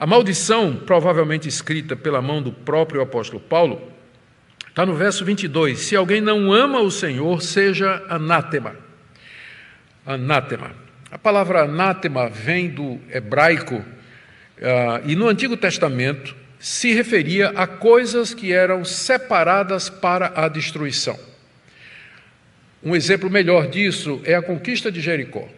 A maldição, provavelmente escrita pela mão do próprio apóstolo Paulo, está no verso 22. Se alguém não ama o Senhor, seja anátema. Anátema. A palavra anátema vem do hebraico e no Antigo Testamento se referia a coisas que eram separadas para a destruição. Um exemplo melhor disso é a conquista de Jericó.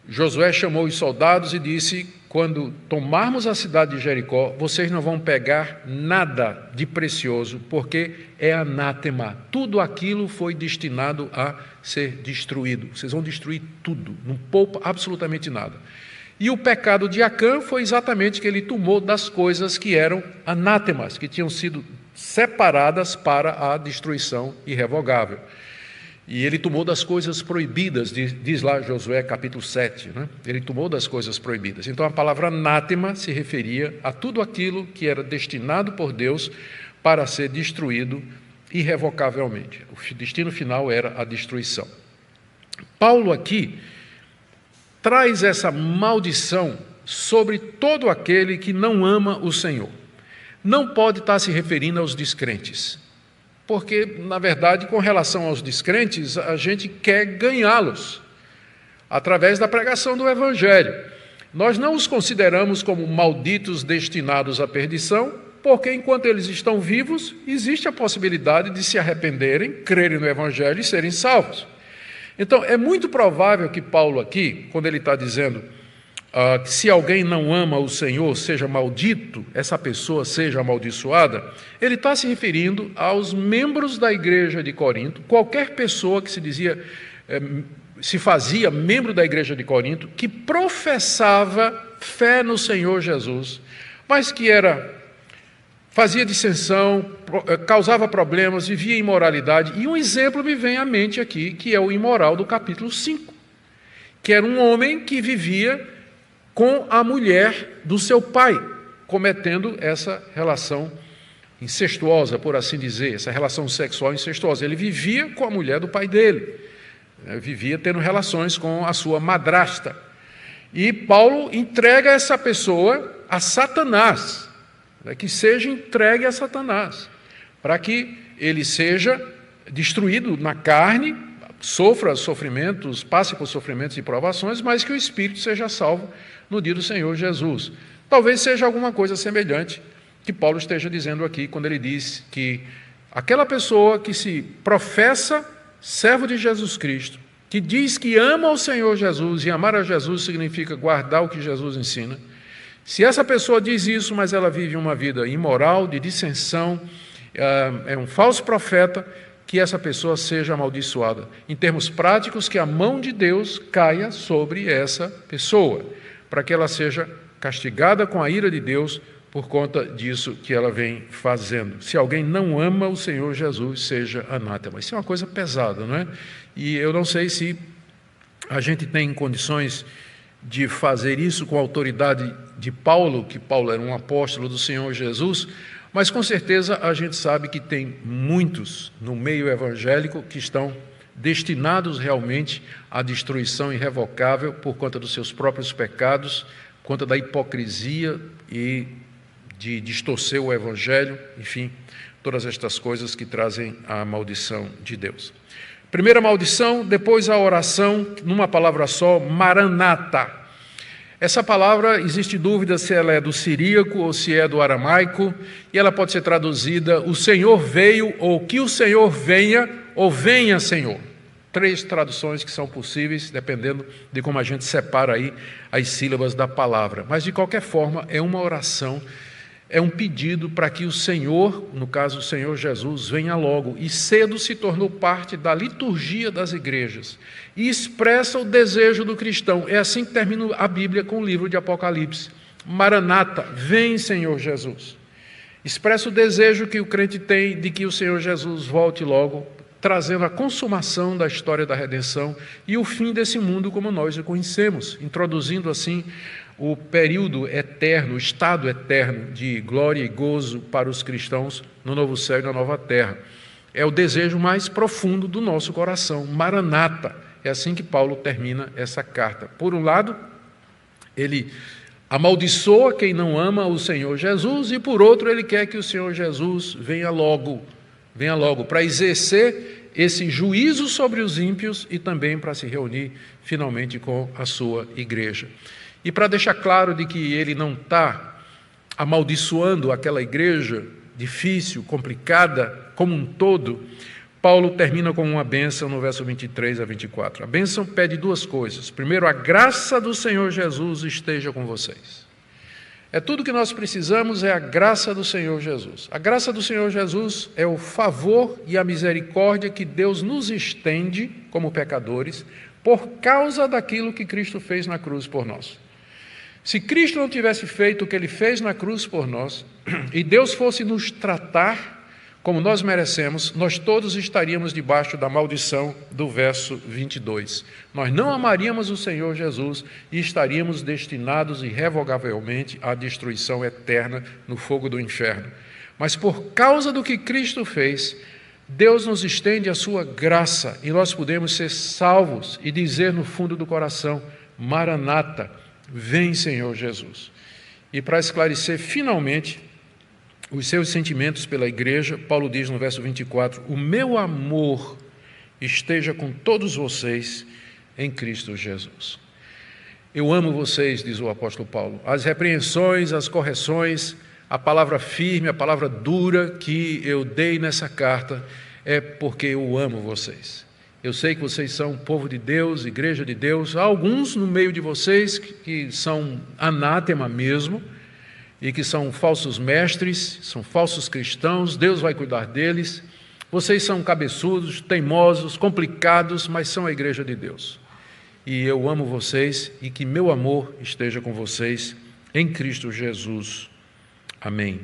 Josué chamou os soldados e disse: quando tomarmos a cidade de Jericó, vocês não vão pegar nada de precioso, porque é anátema. Tudo aquilo foi destinado a ser destruído. Vocês vão destruir tudo, não poupa absolutamente nada. E o pecado de Acã foi exatamente que ele tomou das coisas que eram anátemas, que tinham sido separadas para a destruição irrevogável. E ele tomou das coisas proibidas, diz lá Josué capítulo 7, né? Ele tomou das coisas proibidas. Então a palavra anátema se referia a tudo aquilo que era destinado por Deus para ser destruído irrevocavelmente. O destino final era a destruição. Paulo aqui traz essa maldição sobre todo aquele que não ama o Senhor. Não pode estar se referindo aos descrentes. Porque, na verdade, com relação aos descrentes, a gente quer ganhá-los através da pregação do Evangelho. Nós não os consideramos como malditos destinados à perdição, porque enquanto eles estão vivos, existe a possibilidade de se arrependerem, crerem no Evangelho e serem salvos. Então, é muito provável que Paulo aqui, quando ele está dizendo que se alguém não ama o Senhor, seja maldito, essa pessoa seja amaldiçoada, ele está se referindo aos membros da igreja de Corinto, qualquer pessoa que se fazia membro da igreja de Corinto, que professava fé no Senhor Jesus, mas que fazia dissensão, causava problemas, vivia imoralidade. E um exemplo me vem à mente aqui, que é o imoral do capítulo 5, que era um homem que vivia com a mulher do seu pai, cometendo essa relação incestuosa, por assim dizer, essa relação sexual incestuosa. Ele vivia com a mulher do pai dele, vivia tendo relações com a sua madrasta. E Paulo entrega essa pessoa a Satanás, que seja entregue a Satanás, para que ele seja destruído na carne, sofra sofrimentos, passe por sofrimentos e provações, mas que o espírito seja salvo no dia do Senhor Jesus. Talvez seja alguma coisa semelhante que Paulo esteja dizendo aqui, quando ele diz que aquela pessoa que se professa servo de Jesus Cristo, que diz que ama o Senhor Jesus, e amar a Jesus significa guardar o que Jesus ensina, se essa pessoa diz isso, mas ela vive uma vida imoral, de dissensão, é um falso profeta, que essa pessoa seja amaldiçoada. Em termos práticos, que a mão de Deus caia sobre essa pessoa, para que ela seja castigada com a ira de Deus por conta disso que ela vem fazendo. Se alguém não ama o Senhor Jesus, seja anátema. Isso é uma coisa pesada, não é? E eu não sei se a gente tem condições de fazer isso com a autoridade de Paulo, que Paulo era um apóstolo do Senhor Jesus, mas com certeza a gente sabe que tem muitos no meio evangélico que estão destinados realmente à destruição irrevocável por conta dos seus próprios pecados, por conta da hipocrisia e de distorcer o Evangelho, enfim, todas estas coisas que trazem a maldição de Deus. Primeira maldição, depois a oração, numa palavra só, Maranata. Essa palavra, existe dúvida se ela é do siríaco ou se é do aramaico, e ela pode ser traduzida, o Senhor veio, ou que o Senhor venha, ou venha Senhor. 3 traduções que são possíveis, dependendo de como a gente separa aí as sílabas da palavra. Mas, de qualquer forma, é uma oração, é um pedido para que o Senhor, no caso o Senhor Jesus, venha logo. E cedo se tornou parte da liturgia das igrejas e expressa o desejo do cristão. É assim que termina a Bíblia com o livro de Apocalipse. Maranata, vem Senhor Jesus. Expressa o desejo que o crente tem de que o Senhor Jesus volte logo, trazendo a consumação da história da redenção e o fim desse mundo como nós o conhecemos, introduzindo assim o período eterno, o estado eterno de glória e gozo para os cristãos no novo céu e na nova terra. É o desejo mais profundo do nosso coração, Maranata. É assim que Paulo termina essa carta. Por um lado, ele amaldiçoa quem não ama o Senhor Jesus, e por outro ele quer que o Senhor Jesus venha logo para exercer esse juízo sobre os ímpios e também para se reunir finalmente com a sua igreja. E para deixar claro de que ele não está amaldiçoando aquela igreja difícil, complicada, como um todo, Paulo termina com uma bênção no verso 23 a 24. A bênção pede duas coisas. Primeiro, a graça do Senhor Jesus esteja com vocês. É tudo que nós precisamos, é a graça do Senhor Jesus. A graça do Senhor Jesus é o favor e a misericórdia que Deus nos estende como pecadores por causa daquilo que Cristo fez na cruz por nós. Se Cristo não tivesse feito o que Ele fez na cruz por nós, e Deus fosse nos tratar como nós merecemos, nós todos estaríamos debaixo da maldição do verso 22. Nós não amaríamos o Senhor Jesus e estaríamos destinados irrevogavelmente à destruição eterna no fogo do inferno. Mas por causa do que Cristo fez, Deus nos estende a sua graça e nós podemos ser salvos e dizer no fundo do coração: Maranata, vem, Senhor Jesus. E para esclarecer finalmente os seus sentimentos pela igreja, Paulo diz no verso 24: o meu amor esteja com todos vocês em Cristo Jesus. Eu amo vocês, diz o apóstolo Paulo. As repreensões, as correções, a palavra firme, a palavra dura que eu dei nessa carta é porque eu amo vocês. Eu sei que vocês são povo de Deus, igreja de Deus. Há alguns no meio de vocês que são anátema mesmo, e que são falsos mestres, são falsos cristãos. Deus vai cuidar deles. Vocês são cabeçudos, teimosos, complicados, mas são a igreja de Deus. E eu amo vocês e que meu amor esteja com vocês em Cristo Jesus. Amém.